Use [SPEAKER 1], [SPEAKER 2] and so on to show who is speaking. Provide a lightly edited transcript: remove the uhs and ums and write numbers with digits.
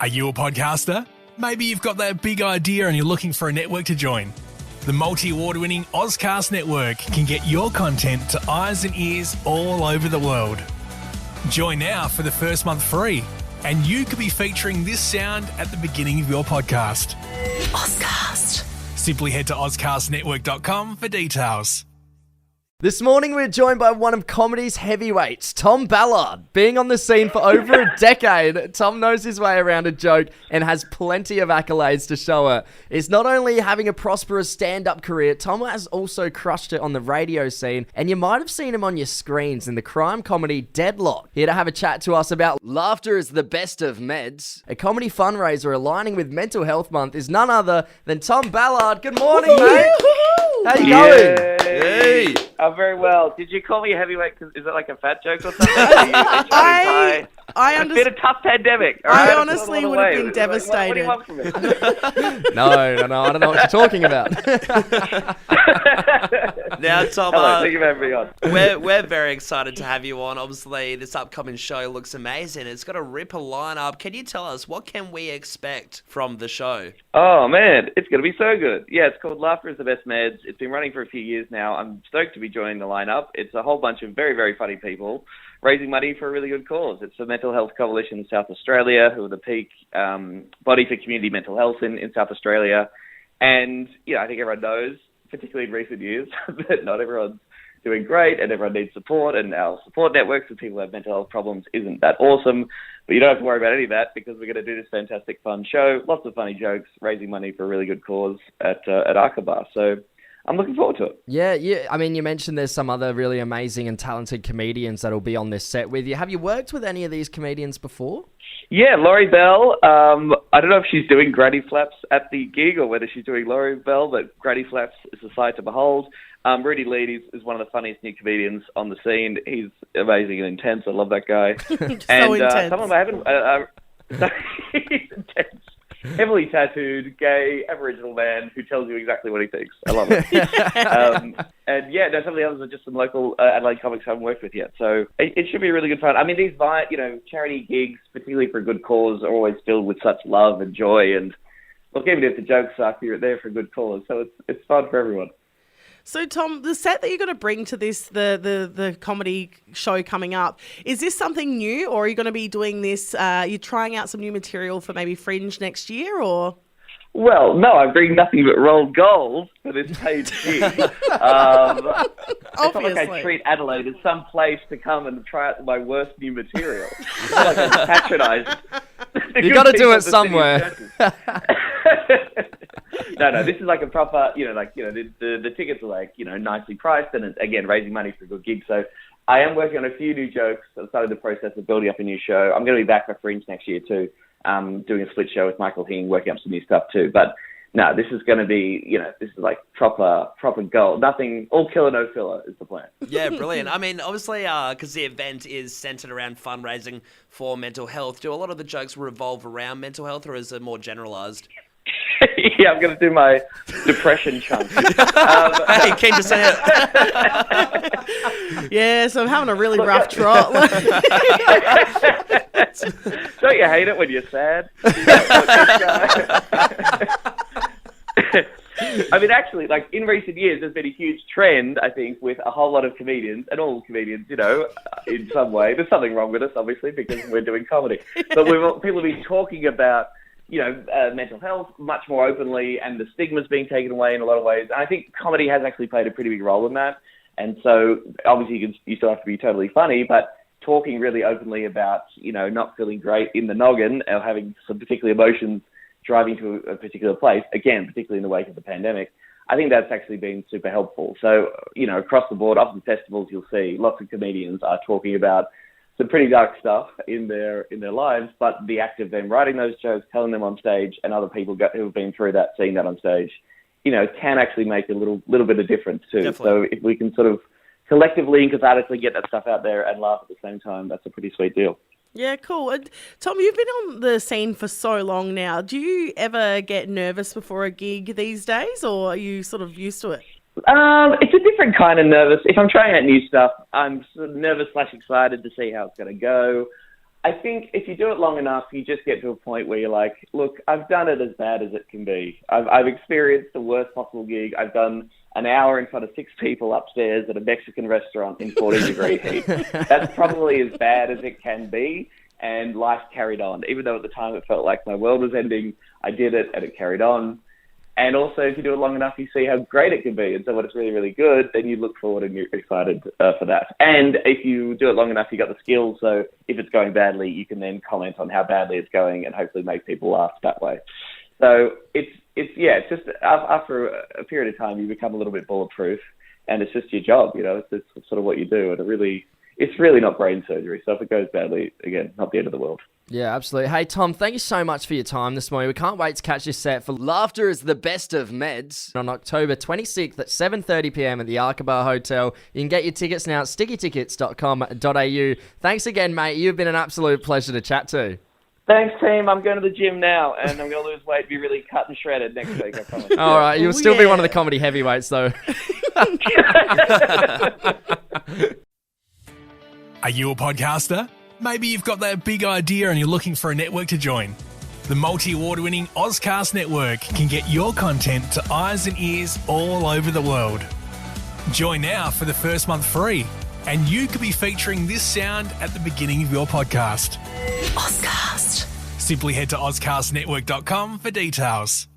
[SPEAKER 1] Are you a podcaster? Maybe you've got that big idea and you're looking for a network to join. The multi-award-winning Ozcast Network can get your content to eyes and ears all over the world. Join now for the first month free, and you could be featuring this sound at the beginning of your podcast.
[SPEAKER 2] Ozcast.
[SPEAKER 1] Simply head to ozcastnetwork.com for details.
[SPEAKER 3] This morning we're joined by one of comedy's heavyweights, Tom Ballard. Being on the scene for over a decade, Tom knows his way around a joke and has plenty of accolades to show it. It's not only having a prosperous stand-up career, Tom has also crushed it on the radio scene, and you might have seen him on your screens in the crime comedy Deadlock. Here to have a chat to us about Laughter is the Best of Meds, a comedy fundraiser aligning with Mental Health Month, is none other than Tom Ballard. Good morning, mate. How you going?
[SPEAKER 4] Hey. I'm very well. Did you call me a heavyweight? Cause is it like a fat joke or something? I understand. It's been a tough pandemic.
[SPEAKER 2] I honestly would have been devastated.
[SPEAKER 4] What do you want from me?
[SPEAKER 3] No, I don't know what you're talking about.
[SPEAKER 5] Now, Tom,
[SPEAKER 4] Hello, thank you for having me on.
[SPEAKER 5] we're very excited to have you on. Obviously, this upcoming show looks amazing. It's got a ripper lineup. Can you tell us, what can we expect from the show?
[SPEAKER 4] Oh, man, it's going to be so good. Yeah, it's called Laughter is the Best Meds. It's been running for a few years now. I'm stoked to be joining the lineup. It's a whole bunch of very, very funny people raising money for a really good cause. It's the Mental Health Coalition in South Australia, who are the peak body for community mental health in South Australia. And, I think everyone knows, particularly in recent years, that not everyone's doing great and everyone needs support, and our support networks for people who have mental health problems isn't that awesome. But you don't have to worry about any of that because we're going to do this fantastic fun show, lots of funny jokes, raising money for a really good cause at Aqaba. So I'm looking forward to it. Yeah.
[SPEAKER 3] I mean, you mentioned there's some other really amazing and talented comedians that'll be on this set with you. Have you worked with any of these comedians before?
[SPEAKER 4] Yeah, Laurie Bell. I don't know if she's doing Granny Flaps at the gig or whether she's doing Laurie Bell, but Granny Flaps is a sight to behold. Rudy Lead is one of the funniest new comedians on the scene. He's amazing and intense. I love that guy.
[SPEAKER 2] Intense.
[SPEAKER 4] Someone I haven't... he's intense. Heavily tattooed, gay, Aboriginal man who tells you exactly what he thinks. I love it. Some of the others are just some local Adelaide comics I haven't worked with yet. So it should be really good fun. I mean, these charity gigs, particularly for a good cause, are always filled with such love and joy. And look, even if the jokes suck, you're there for a good cause. So it's fun for everyone.
[SPEAKER 2] So, Tom, the set that you're going to bring to this, the comedy show coming up, is this something new, or are you going to be doing this, you're trying out some new material for maybe Fringe next year, or...?
[SPEAKER 4] Well, no, I bring nothing but rolled gold for this paid gig. It's not like I treat Adelaide as some place to come and try out my worst new material. It's not like I patronise.
[SPEAKER 3] You got to do it somewhere.
[SPEAKER 4] No, this is like a proper, the tickets are nicely priced, and it's, again, raising money for a good gig. So I am working on a few new jokes. I've started the process of building up a new show. I'm going to be back for Fringe next year too, doing a split show with Michael Hing, working up some new stuff too. But no, this is going to be, this is like proper gold. Nothing, all killer, no filler is the plan.
[SPEAKER 5] Yeah, brilliant. I mean, obviously, because the event is centered around fundraising for mental health, do a lot of the jokes revolve around mental health, or is it more generalised?
[SPEAKER 4] Yeah, I'm going to do my depression chunk.
[SPEAKER 5] Hey, keen to say it.
[SPEAKER 2] Yeah, so I'm having a really rough trot.
[SPEAKER 4] Don't you hate it when you're sad? I mean, actually, like in recent years, there's been a huge trend, I think, with a whole lot of comedians, and all comedians, in some way. There's something wrong with us, obviously, because we're doing comedy. But people have been talking about mental health much more openly, and the stigma's being taken away in a lot of ways. And I think comedy has actually played a pretty big role in that. And so, obviously, you still have to be totally funny, but talking really openly about, not feeling great in the noggin or having some particular emotions driving to a particular place, again, particularly in the wake of the pandemic, I think that's actually been super helpful. So, across the board, often festivals, you'll see lots of comedians are talking about some pretty dark stuff in their lives, but the act of them writing those jokes, telling them on stage, and other people who have been through that, seeing that on stage, can actually make a little bit of difference too. Definitely. So if we can sort of collectively and cathartically get that stuff out there and laugh at the same time, that's a pretty sweet deal.
[SPEAKER 2] Yeah, cool. And Tom, you've been on the scene for so long now. Do you ever get nervous before a gig these days, or are you sort of used to it?
[SPEAKER 4] It's a different kind of nervous. If I'm trying out new stuff, I'm sort of nervous / excited to see how it's going to go. I think if you do it long enough, you just get to a point where you're like, look, I've done it as bad as it can be. I've experienced the worst possible gig. I've done an hour in front of 6 people upstairs at a Mexican restaurant in 40-degree heat. That's probably as bad as it can be, and life carried on. Even though at the time it felt like my world was ending, I did it, and it carried on. And also, if you do it long enough, you see how great it can be. And so when it's really, really good, then you look forward and you're excited for that. And if you do it long enough, you got the skills. So if it's going badly, you can then comment on how badly it's going and hopefully make people laugh that way. So it's just after a period of time, you become a little bit bulletproof, and it's just your job. It's sort of what you do. And it's really not brain surgery. So if it goes badly, again, not the end of the world.
[SPEAKER 3] Yeah, absolutely. Hey, Tom, thank you so much for your time this morning. We can't wait to catch your set for Laughter is the Best of Meds on October 26th at 7:30pm at the Arkaba Hotel. You can get your tickets now at stickytickets.com.au. Thanks again, mate. You've been an absolute pleasure to chat to.
[SPEAKER 4] Thanks, team. I'm going to the gym now, and I'm going to lose weight, be really cut and shredded next week, I promise.
[SPEAKER 3] All right, you'll still be one of the comedy heavyweights, though.
[SPEAKER 1] Are you a podcaster? Maybe you've got that big idea and you're looking for a network to join. The multi-award-winning Ozcast Network can get your content to eyes and ears all over the world. Join now for the first month free, and you could be featuring this sound at the beginning of your podcast.
[SPEAKER 6] Ozcast.
[SPEAKER 1] Simply head to ozcastnetwork.com for details.